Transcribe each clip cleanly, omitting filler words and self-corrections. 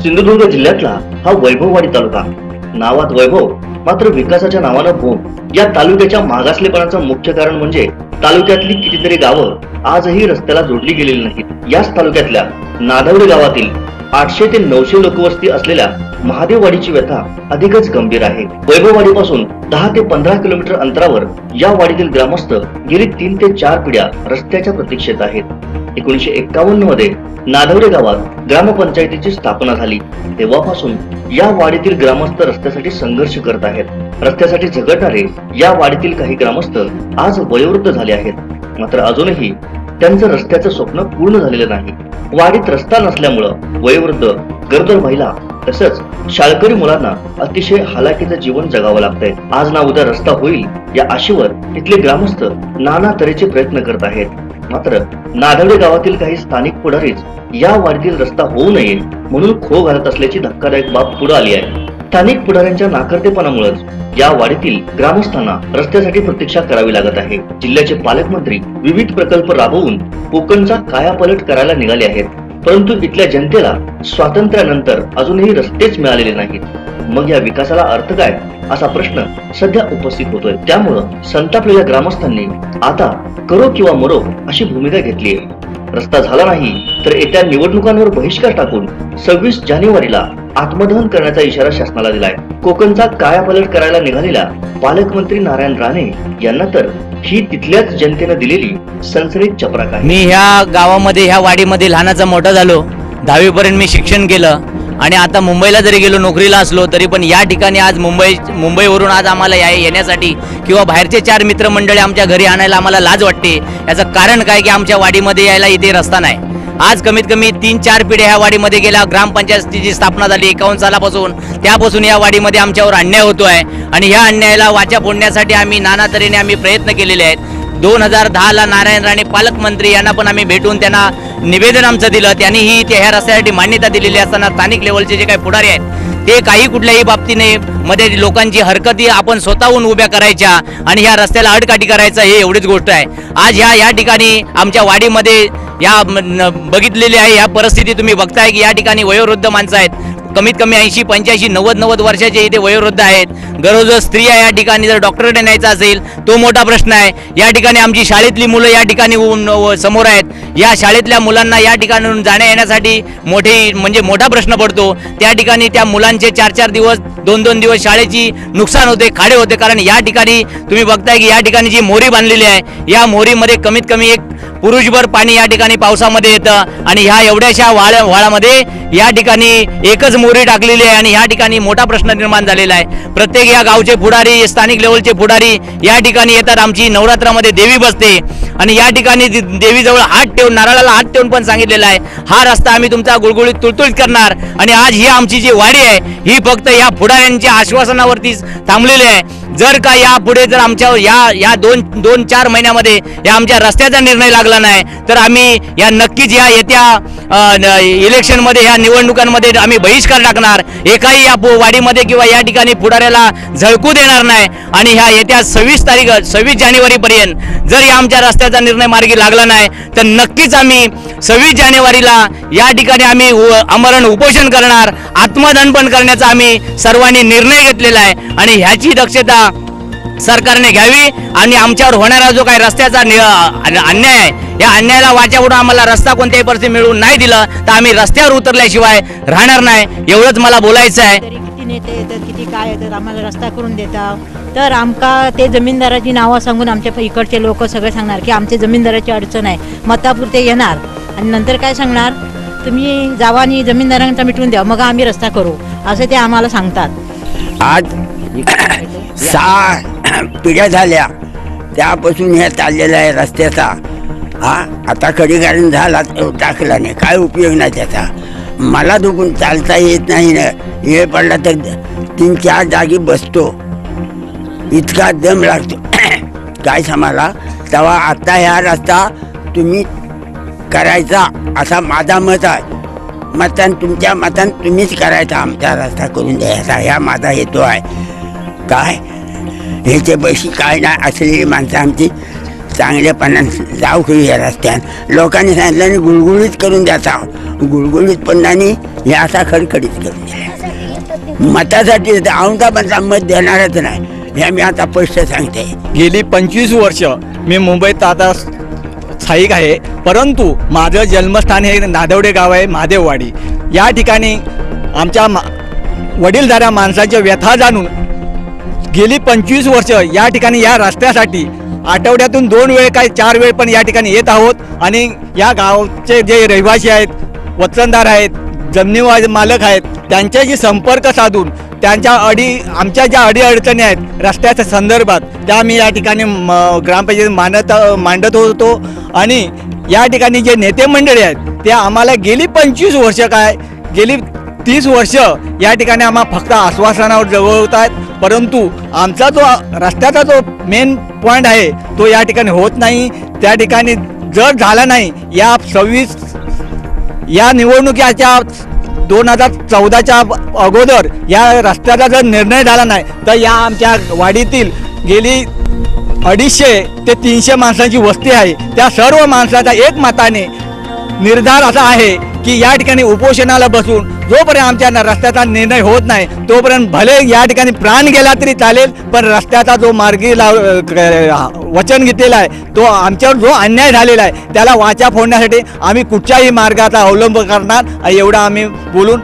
सिंधुदुर्ग जिल्ह्यातला हा वैभववाडी तालुका, नावात वैभव मात्र विकासाच्या नावानं बोंब। या तालुक्याच्या मागासलेपणाचं मुख्य कारण म्हणजे तालुक्यातली कितीतरी गावं आजही रस्त्याला जोडली गेलेली नाहीत। याच तालुक्यातल्या नादवडे गावातील 800 ते 900 लोकवस्ती असलेल्या महादेववाडीची व्यथा अधिकच गंभीर आहे। वैभववाडीपासून 10 ते 15 किलोमीटर अंतरावर या वाडीतील ग्रामस्थ गेली 3 ते 4 पिढ्या रस्त्याच्या प्रतीक्षेत आहेत। 1951 मध्ये नादवडे गावात ग्रामपंचायतीची स्थापना झाली, तेव्हापासून या वाडीतील ग्रामस्थ रस्त्यासाठी संघर्ष करत आहेत। रस्त्यासाठी झगडणारे या वाडीतील काही ग्रामस्थ आज वयोवृद्ध झाले आहेत, मात्र अजूनही त्यांचं रस्त्याचं स्वप्न पूर्ण झालेलं नाही। वाडीत रस्ता नसल्यामुळं वयोवृद्ध, गरोदर महिला तसंच शाळकरी मुलांना अतिशय हालाकीचं जीवन जगावं लागतंय। आज ना उद्या रस्ता होईल या आशेवर इथले ग्रामस्थ नाना तऱ्हेचे प्रयत्न करत आहेत, मात्र नादवडे गावातील काही स्थानिक पुढारीच या वाडीतील रस्ता होऊ नये म्हणून खो घालत असल्याची धक्कादायक बाब पुढे आली आहे। स्थानिक पुढाऱ्यांच्या नाकर्तेपणामुळेच या वाडीतील ग्रामस्थांना रस्त्यासाठी प्रतीक्षा करावी लागत आहे। जिल्ह्याचे पालकमंत्री विविध प्रकल्प राबवून कोकणचा कायापालट करायला निघाले आहेत, परंतु इथल्या जनतेला स्वातंत्र्यानंतर अजूनही रस्तेच मिळालेले नाहीत। मग या विकासाला अर्थ काय असा प्रश्न सध्या उपस्थित होतोय। त्यामुळं संतापलेल्या ग्रामस्थांनी आता करो किंवा मरो अशी भूमिका घेतली आहे। रस्ता झाला नाही तर येत्या निवडणुकांवर बहिष्कार टाकून 26 जानेवारीला आत्मदहन करण्याचा इशारा शासनाला दिलाय। कोकणचा कायापालट करायला निघालेल्या पालकमंत्री नारायण राणे यांना तर ही तिथल्याच जनतेने दिलेली सनसनीत चपराक आहे। मी ह्या गावामध्ये, ह्या वाडीमध्ये लहानाचा मोठा झालो, 10वी पर्यंत मी शिक्षण केलं आणि आता मुंबईला जरी गेलो, नोकरीला असलो तरी पण या ठिकाणी आज मुंबईवरून आज आम्हाला येण्यासाठी किंवा बाहेरचे 4 मित्रमंडळी आमच्या घरी आणायला आम्हाला लाज वाटते। याचं कारण काय की आमच्या वाडीमध्ये यायला इथे रस्ता नाही। आज कमीत कमी 3-4 पिढ्या ह्या वाडीमध्ये गेल्या। ग्रामपंचायतीची स्थापना झाली 51 सालापासून, त्यापासून या वाडीमध्ये आमच्यावर अन्याय होतोय आणि ह्या अन्यायाला वाचा फोडण्यासाठी आम्ही नाना तऱ्हेने आम्ही प्रयत्न केलेले आहेत। 2010ला नारायण राणे पालकमंत्री यांना पण आम्ही भेटून त्यांना निवेदन आमचं दिलं, त्यांनीही ह्या रस्त्यासाठी मान्यता दिलेली असताना स्थानिक लेवलचे जे काही पुढारी आहेत ते काही कुठल्याही बाबतीने मध्ये लोकांची हरकती आपण स्वतःहून उभ्या करायच्या आणि ह्या रस्त्याला अडकाठी करायचं, हे एवढीच गोष्ट आहे। आज या ठिकाणी आमच्या वाडीमध्ये या बघितलेली आहे या परिस्थिती तुम्ही बघताय की या ठिकाणी वयोवृद्ध माणसं आहेत, कमीत कमी 80, 85, 90 वर्षाचे इथे वयोवृद्ध आहेत। गरोदर स्त्रिया या ठिकाणी जर डॉक्टरकडे न्यायचा असेल तो मोठा प्रश्न आहे। या ठिकाणी आमची शाळेतली मुलं या ठिकाणी समोर आहेत, या शाळेतल्या मुलांना या ठिकाणून जाण्या येण्यासाठी मोठा प्रश्न पडतो। त्या ठिकाणी त्या मुलांचे 4-4 दिवस, 2-2 दिवस शाळेची नुकसान होते, खाडे होते, कारण या ठिकाणी तुम्ही बघताय की या ठिकाणी जी मोरी बांधलेली आहे या मोरीमध्ये कमीत कमी एक पुरुषभर पाणी या ठिकाणी पावसामध्ये येतं आणि ह्या एवढ्याशा वाळामध्ये या ठिकाणी एकच मोरी टाकलेली आहे आणि या ठिकाणी मोठा प्रश्न निर्माण झालेला आहे। प्रत्येक या गावचे पुढारी, स्थानिक लेवलचे पुढारी या ठिकाणी येतात। आमची नवरात्रामध्ये देवी बसते आणि या ठिकाणी देवीजवळ हात ठेवून, नारळाला हात ठेवून पण सांगितलेला आहे हा रस्ता आम्ही तुमचा गुळगुळीत तुळतुळीत करणार। आणि आज ही आमची जी वाडी आहे ही फक्त या पुढाऱ्यांच्या आश्वासनावरतीच थांबलेली आहे। जर का या पुढे जर आमच्या या 2-4 महिन्यामध्ये या आमच्या रस्त्याचा निर्णय लागला नाही तर आम्ही या नक्कीच या येत्या इलेक्शनमध्ये, या निवडणुकांमध्ये आम्ही बहिष्कार टाकणार। एकाही या वाडीमध्ये किंवा या ठिकाणी पुढाऱ्याला झळकू देणार नाही आणि ह्या येत्या 26 जानेवारीपर्यंत जर या आमच्या रस्त्याचा निर्णय मार्गी लागला नाही तर नक्कीच आम्ही 26 जानेवारीला या ठिकाणी आम्ही आमरण उपोषण करणार, आत्मदहन पण करण्याचा आम्ही सर्वांनी निर्णय घेतलेला आहे आणि ह्याची दक्षता सरकारने घ्यावी आणि आमच्यावर होणारा जो काही रस्त्याचा अन्याय आहे या अन्यायाला वाचा उडून आम्हाला रस्ता कोणत्याही परिस्थिती मिळवून नाही दिलं तर आम्ही रस्त्यावर उतरल्याशिवाय राहणार नाही, एवढंच मला बोलायचं आहे। किती नेते येतात, किती काय येतात, आम्हाला रस्ता करून देतात तर आमका ते जमीनदाराची नावं सांगून आमच्या इकडचे लोक सगळे सांगणार की आमच्या जमीनदाराची अडचण आहे, मतापुरते येणार आणि नंतर काय सांगणार तुम्ही जावा आणि जमीनदारांचा मिटवून द्या मग आम्ही रस्ता करू, असं ते आम्हाला सांगतात। आज 6 पिढ्या झाल्या त्यापासून हे चाललेलं आहे रस्त्याचा। आता खडीकरण झाला टाकला नाही, काय उपयोग नाही त्याचा। मला दुखून चालता येत नाही ना, हे पडला तर 3-4 जागी बसतो, इतका दम लागतो काय सांगायला। तेव्हा आता ह्या रस्ता तुम्ही करायचा असा माझा मत आहे। तुमच्या मतान तुम्हीच करायचा, आमचा रस्ता करून द्यायचा ह्या माझा हेतू आहे। काय ह्याचे पैसे काय नाही असलेली माणसं आमची चांगल्यापणाने जाऊ की या रस्त्यात लोकांनी सांगितलं आणि गुळगुळीत करून द्याचा गुळगुळीत पणाने हे असा खडखडीत करून दिला मतासाठी औंधाबादला मत देणारच नाही हे मी आता स्पष्ट सांगते. गेली 25 वर्ष मी मुंबईत आता स्थायिक आहे, परंतु माझं जन्मस्थान हे नादवडे गाव आहे, महादेववाडी. या ठिकाणी आमच्या वडीलधाऱ्या माणसाच्या व्यथा जाणून गेली 25 वर्ष या ठिकाणी या रस्त्यासाठी आठवड्यातून 2 वेळ काय 4 वेळ पण या ठिकाणी येत आहोत. आणि या गावचे जे रहिवासी आहेत, वतनदार आहेत, जमिनी मालक आहेत, त्यांच्याशी संपर्क साधून त्यांच्या आमच्या ज्या अडीअडचणी आहेत रस्त्याच्या संदर्भात त्या मी या ठिकाणी ग्रामपंचायत मांडत होतो. आणि या ठिकाणी जे नेते मंडळी आहेत ते आम्हाला गेली 25 वर्ष गेली 30 वर्ष या ठिकाणी आम्हाला फक्त आश्वासनावर जवळवत आहेत, परंतु आमचा जो रस्त्याचा जो मेन पॉईंट आहे तो या ठिकाणी होत नाही. त्या ठिकाणी जर झाला नाही या निवडणुकीच्या 2014च्या अगोदर या रस्त्याचा जर निर्णय झाला नाही तर या आमच्या वाडीतील गेली 250 ते 300 माणसांची वस्ती आहे, त्या सर्व माणसाचा एक मताने निर्धार असा आहे की या ठिकाणी उपोषणाला बसून जोपर्यंत आमच्या रस्त्याचा निर्णय होत नाही तोपर्यंत भले या ठिकाणी प्राण गेला तरी चालेल, पण रस्त्याचा जो मार्गी वचन घेतलेला आहे तो आमच्यावर जो अन्याय झालेला आहे त्याला वाचा फोडण्यासाठी आम्ही कुठच्याही मार्गाचा अवलंब करणार एवढा आम्ही बोलून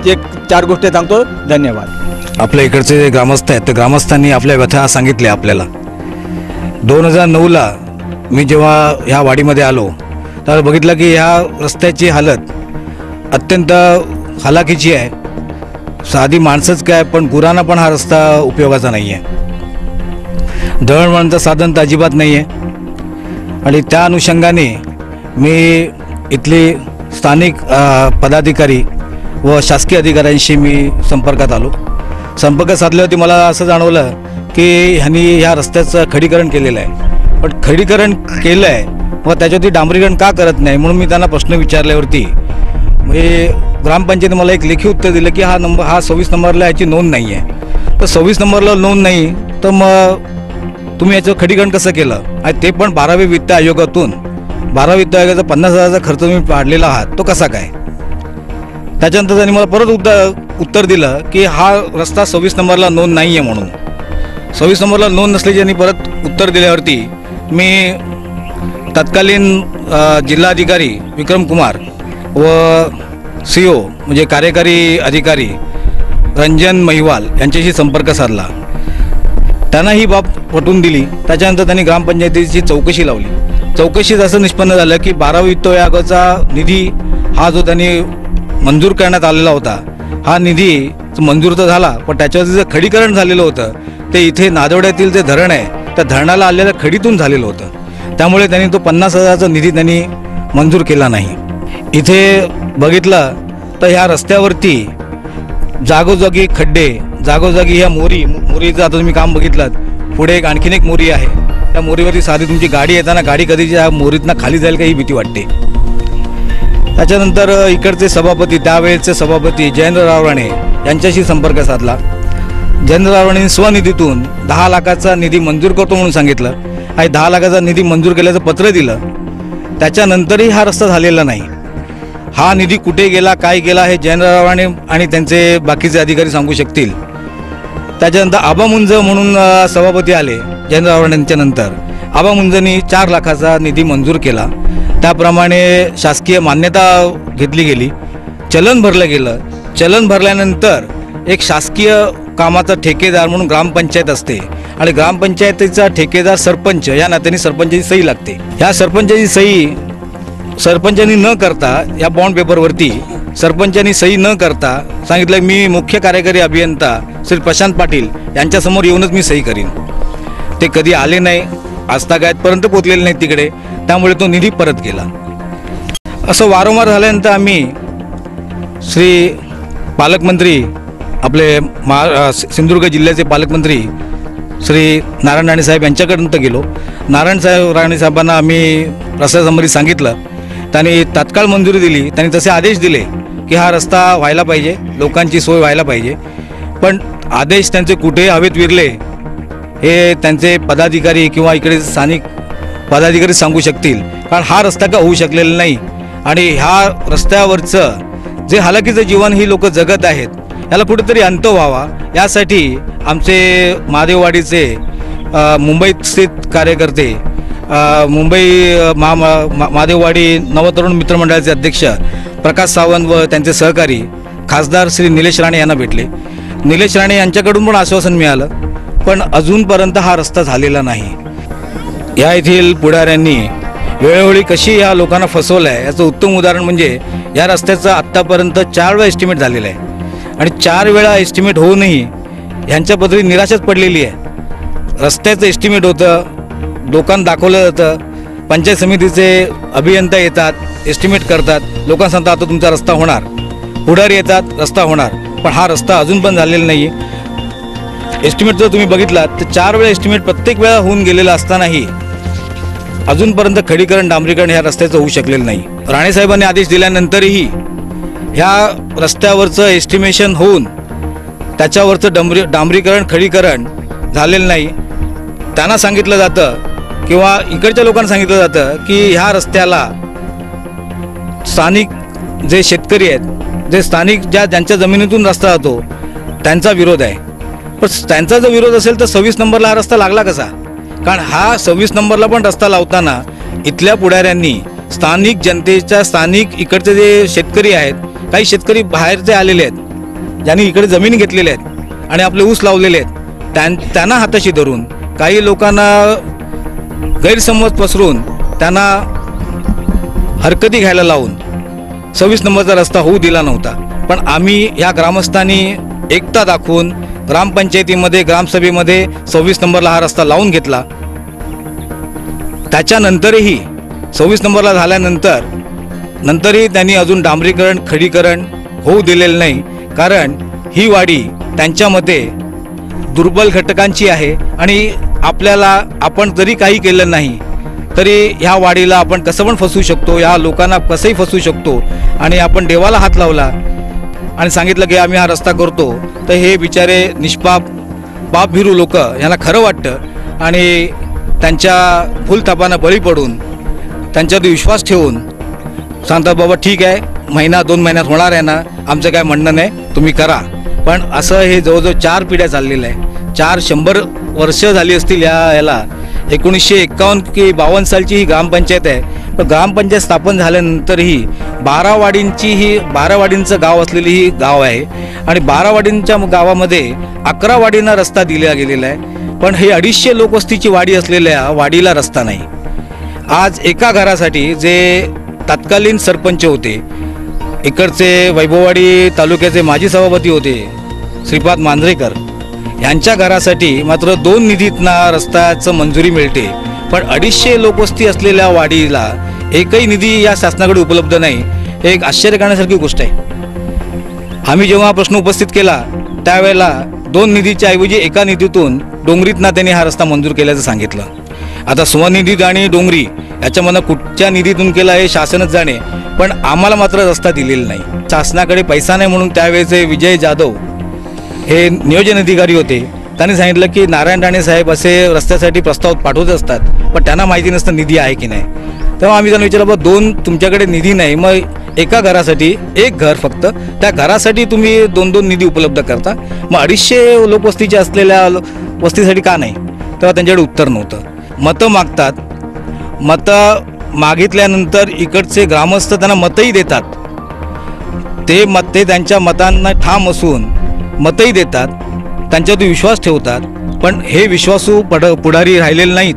एक 4 गोष्टी सांगतो. धन्यवाद. आपल्या इकडचे जे ग्रामस्थ आहेत त्या ग्रामस्थांनी आपल्या व्यथा सांगितल्या आपल्याला. 2009ला मी जेव्हा ह्या वाडीमध्ये आलो तर बघितलं की ह्या रस्त्याची हालत अत्यंत हालाकीची आहे. साधी माणसंच काय पण गुरांना पण हा रस्ता उपयोगाचा नाही आहे. दळणवळणाचं साधन तर अजिबात नाही आहे. आणि त्या अनुषंगाने मी इथली स्थानिक पदाधिकारी व शासकीय अधिकाऱ्यांशी मी संपर्कात आलो. संपर्क साधल्यावरती मला असं जाणवलं की ह्यांनी ह्या रस्त्याचं खडीकरण केलेलं आहे, पण खडीकरण केलं आहे व त्याच्यावरती डांबरीकरण का करत नाही म्हणून मी त्यांना प्रश्न विचारल्यावरती ग्रामपंचायतीने मला एक लेखी उत्तर दिलं की हा 26 नंबरला याची नोंद नाही आहे. तर 26 नंबरला नोंद नाही तर मग तुम्ही याचं खडीकरण कसं केलं आणि ते पण 12वे वित्त आयोगातून 12 वित्त आयोगाचा 50,000चा खर्च तुम्ही पाडलेला आहात तो कसा काय. त्याच्यानंतर त्यांनी मला परत उत्तर दिलं की हा रस्ता 26 नंबरला नोंद नाही आहे म्हणून. 26 नंबरला नोंद नसल्याची परत उत्तर दिल्यावरती मी तत्कालीन जिल्हाधिकारी विक्रम कुमार व CO म्हणजे कार्यकारी अधिकारी रंजन महिवाल यांच्याशी संपर्क साधला. त्यांना ही बाब पटवून दिली. त्याच्यानंतर त्यांनी ग्रामपंचायतीची चौकशी लावली. चौकशीत असं निष्पन्न झालं की 12 वित्त आयोगाचा निधी हा जो त्यांनी मंजूर करण्यात आलेला होता हा निधी मंजूर तर झाला, पण त्याच्यावरती जे खडीकरण झालेलं होतं ते इथे नादवड्यातील जे धरण आहे त्या धरणाला आलेल्या खडीतून झालेलं होतं. त्यामुळे त्यांनी तो 50,000चा निधी त्यांनी मंजूर केला नाही. इथे बघितलं तर ह्या रस्त्यावरती जागोजागी खड्डे, जागोजागी ह्या मोरीचं आता तुम्ही काम बघितलं. पुढे आणखीन एक मोरी आहे, त्या मोरीवरती साधी तुमची गाडी येताना गाडी कधीची ह्या मोरीतनं खाली जाईल का ही भीती वाटते. त्याच्यानंतर इकडचे सभापती त्यावेळेचे सभापती जयेंद्रराव राणे यांच्याशी संपर्क साधला. जयेंद्रराव राणेंनी स्वनिधीतून 10 लाखाचा निधी मंजूर करतो म्हणून सांगितलं आणि 10 लाखाचा निधी मंजूर केल्याचं पत्र दिलं. त्याच्यानंतरही हा रस्ता झालेला नाही. हा निधी कुठे गेला काय गेला हे जयेंद्रराव राणे आणि त्यांचे बाकीचे अधिकारी सांगू शकतील. त्याच्यानंतर आबा मुंज म्हणून सभापती आले जयेंद्रराव राणेंच्या नंतर. आबा मुंजनी 4 लाखाचा निधी मंजूर केला. त्याप्रमाणे शासकीय मान्यता घेतली गेली, चलन भरलं गेलं. चलन भरल्यानंतर एक शासकीय कामाचा ठेकेदार म्हणून ग्रामपंचायत असते आणि ग्रामपंचायतीचा ठेकेदार सरपंच या नात्याने सरपंचाची सही लागते. ह्या सरपंचाची सही सरपंचांनी न करता या बॉन्ड पेपरवरती सरपंचांनी सही न करता सांगितलं मी मुख्य कार्यकारी अभियंता श्री प्रशांत पाटील यांच्यासमोर येऊनच मी सही करीन. ते कधी आले नाही, आजतागायतपर्यंत पोचलेले नाही तिकडे, त्यामुळे तो निधी परत गेला. असं वारंवार झाल्यानंतर आम्ही श्री पालकमंत्री आपले सिंधुदुर्ग जिल्ह्याचे पालकमंत्री श्री नारायण राणे साहेब यांच्याकडून गेलो. नारायण राणे साहेबांना आम्ही रस्त्यासंबंधी सांगितलं. त्यांनी तात्काळ मंजुरी दिली. त्यांनी तसे आदेश दिले की हा रस्ता व्हायला पाहिजे, लोकांची सोय व्हायला पाहिजे. पण आदेश त्यांचे कुठे हवेत विरले हे त्यांचे पदाधिकारी किंवा इकडे स्थानिक पदाधिकारी सांगू शकतील, कारण हा रस्ता का होऊ शकलेला नाही आणि ह्या रस्त्यावरचं जे हालाकीचं जीवन ही लोक जगत आहेत याला कुठेतरी अंत व्हावा यासाठी आमचे महादेववाडीचे मुंबईत स्थित कार्यकर्ते मुंबई महादेववाडी नवतरुण मित्रमंडळाचे अध्यक्ष प्रकाश सावंत व त्यांचे सहकारी खासदार श्री निलेश राणे यांना भेटले. निलेश राणे यांच्याकडून पण आश्वासन मिळालं, पण अजूनपर्यंत हा रस्ता झालेला नाही. या येथील पुढाऱ्यांनी वेळोवेळी कशी या लोकांना फसवलं आहे याचं उत्तम उदाहरण म्हणजे या रस्त्याचं आत्तापर्यंत 4 वेळा एस्टिमेट झालेलं आहे आणि 4 वेळा एस्टिमेट होऊनही ह्यांच्या पदरी निराशाच पडलेली आहे. रस्त्याचं एस्टिमेट होतं, लोकांना दाखवलं जातं, पंचायत समितीचे अभियंता येतात, एस्टिमेट करतात, लोकांना सांगतात आता तुमचा रस्ता होणार, पुढारी येतात रस्ता होणार, पण हा रस्ता अजून पण झालेला नाही. एस्टिमेट जर तुम्ही बघितलात तर 4 वेळा एस्टिमेट प्रत्येक वेळा होऊन गेलेला असतानाही अजूनपर्यंत खडीकरण डांबरीकरण ह्या रस्त्याचं होऊ शकलेलं नाही. राणेसाहेबांनी आदेश दिल्यानंतरही ह्या रस्त्यावरचं एस्टिमेशन होऊन त्याच्यावरचं डांबरीकरण खडीकरण झालेलं नाही. त्यांना सांगितलं जातं किंवा इकडच्या लोकांना सांगितलं जातं की ह्या रस्त्याला स्थानिक जे शेतकरी आहेत, जे स्थानिक ज्यांच्या जमिनीतून रस्ता जातो त्यांचा विरोध आहे. पण त्यांचा जर विरोध असेल तर 26 नंबरला हा रस्ता लागला कसा? कारण हा 26 नंबरला पण रस्ता लावताना इथल्या पुढाऱ्यांनी स्थानिक जनतेच्या स्थानिक इकडचे जे शेतकरी आहेत, काही शेतकरी बाहेरचे आलेले आहेत ज्यांनी इकडे जमीन घेतलेले आहेत आणि आपले ऊस लावलेले आहेत, त्यांना हाताशी धरून काही लोकांना गैरसमज पसरून त्यांना हरकती घ्यायला लावून 26 नंबरचा रस्ता होऊ दिला नव्हता. पण आम्ही या ग्रामस्थांनी एकता दाखवून ग्रामपंचायतीमध्ये ग्रामसभेमध्ये 26 नंबरला हा रस्ता लावून घेतला. त्याच्यानंतरही 26 नंबरला झाल्यानंतरही त्यांनी अजून डांबरीकरण खडीकरण होऊ दिलेलं नाही, कारण ही वाडी त्यांच्या मते दुर्बल घटकांची आहे आणि आपण जरी काही केलं नाही तरी ह्या वाडीला आपण कसं पण फसवू शकतो, ह्या लोकांना कसंही फसवू शकतो. आणि आपण देवाला हात लावला आणि सांगितलं की आम्ही हा रस्ता करतो तर हे बिचारे निष्पाप पापभिरू लोक यांना खरं वाटतं आणि त्यांच्या फुलथापांना बळी पडून त्यांच्यावर विश्वास ठेवून सांगतात बाबा ठीक आहे, 1-2 महिन्यात होणार आहे ना, आमचं काय म्हणणं नाही, तुम्ही करा. पण असं हे जवळजवळ 4 पिढ्या चाललेलं आहे. 100 वर्ष झाली असतील याला. 1951 की 52 सालची ही ग्रामपंचायत आहे. पण ग्रामपंचायत स्थापन झाल्यानंतरही 12 वाडींचं गाव असलेली ही गाव आहे आणि 12 वाडींच्या गावामध्ये 11 वाडींना रस्ता दिला गेलेला आहे. पण हे 250 लोकवस्तीची वाडी असलेल्या वाडीला रस्ता नाही. आज एका घरासाठी जे तत्कालीन सरपंच होते, इकडचे वैभववाडी तालुक्याचे माजी सभापती होते श्रीपाद मांजरेकर, यांच्या घरासाठी मात्र 2 निधीतना रस्त्याचं मंजुरी मिळते. पण 250 लोकवस्ती असलेल्या वाडीला एकही निधी या शासनाकडे उपलब्ध नाही. एक आश्चर्य करण्यासारखी गोष्ट आहे. आम्ही जेव्हा प्रश्न उपस्थित केला त्यावेळेला 2 निधीच्या ऐवजी एका निधीतून डोंगरीतना त्यांनी हा रस्ता मंजूर केल्याचं सांगितलं. आता स्वनिधी आणि डोंगरी याच्यामधनं कुठच्या निधीतून केला हे शासनच जाणे, पण आम्हाला मात्र रस्ता दिलेला नाही. शासनाकडे पैसा नाही म्हणून त्यावेळेचे विजय जाधव हे नियोजन अधिकारी होते, त्यांनी सांगितलं की नारायण राणे साहेब असे रस्त्यासाठी प्रस्ताव पाठवत असतात, पण त्यांना माहिती नसतं निधी आहे की नाही. तेव्हा आम्ही त्यांना विचारलं बाबा 2 तुमच्याकडे निधी नाही, मग एका घरासाठी एक घर फक्त, त्या घरासाठी तुम्ही 2-2 निधी उपलब्ध करता, मग 250 लोकवस्तीच्या असलेल्या वस्तीसाठी का नाही? तेव्हा त्यांच्याकडे उत्तर नव्हतं. मतं मागतात, मतं मागितल्यानंतर इकडचे ग्रामस्थ त्यांना मतही देतात, ते त्यांच्या मतांना ठाम असून मतही देतात, त्यांच्यावर विश्वास ठेवतात. पण हे विश्वासू पुढारी राहिलेले नाहीत.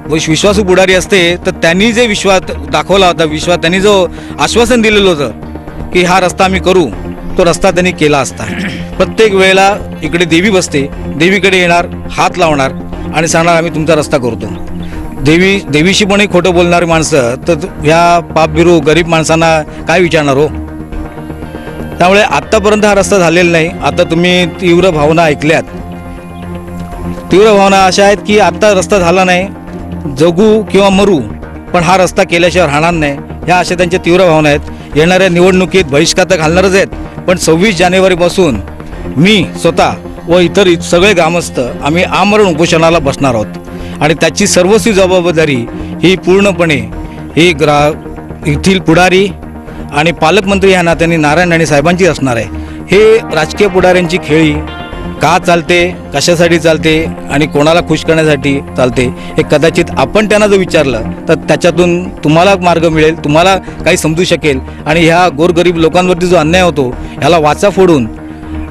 विश्वासू पुढारी असते तर त्यांनी जे विश्वास दाखवला होता, त्यांनी जो आश्वासन दिलेलं होतं की हा रस्ता आम्ही करू, तो रस्ता त्यांनी केला असता. प्रत्येक वेळेला इकडे देवी बसते, देवीकडे येणार, हात लावणार आणि सांगणार आम्ही तुमचा रस्ता करतो. देवीशी पण खोटं बोलणारी माणसं तर ह्या पापभिरू गरीब माणसांना काय विचारणार हो? त्यामुळे आत्तापर्यंत हा रस्ता झालेला नाही. आता तुम्ही तीव्र भावना ऐकल्यात. तीव्र भावना अशा आहेत की आत्ता रस्ता झाला नाही, जगू किंवा मरू, पण हा रस्ता केल्याशिवाय राहणार नाही, ह्या अशा त्यांच्या तीव्र भावना आहेत. येणाऱ्या निवडणुकीत बहिष्कार तर घालणारच आहेत, पण 26 जानेवारीपासून मी स्वतः व इतर सगळे ग्रामस्थ आम्ही आमरण उपोषणाला बसणार आहोत आणि त्याची सर्वस्वी जबाबदारी ही पूर्णपणे ही येथील पुढारी आणि पालकमंत्री या नात्याने नारायण राणे साहेबांची असणार आहे. हे राजकीय पुढाऱ्यांची खेळी का चालते, कशासाठी चालते आणि कोणाला खुश करण्यासाठी चालते हे कदाचित आपण त्यांना जर विचारलं तर त्याच्यातून तुम्हाला मार्ग मिळेल, तुम्हाला काही समजू शकेल आणि ह्या गोरगरीब लोकांवरती जो अन्याय होतो ह्याला वाचा फोडून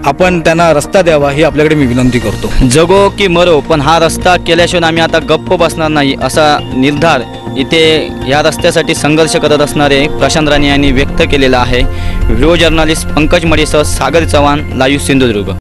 आपण त्यांना रस्ता द्यावा ही आपल्याकडे मी विनंती करतो. जगो की मरो, पण हा रस्ता केल्याशिवाय आम्ही आता गप्प बसणार नाही असा निर्धार इथे या रस्त्यासाठी संघर्ष करत असणारे प्रशांत राणे यांनी व्यक्त केलेला आहे. व्हिडिओ जर्नलिस्ट पंकज मडेसह सागर चव्हाण, लाईव्ह सिंधुदुर्ग.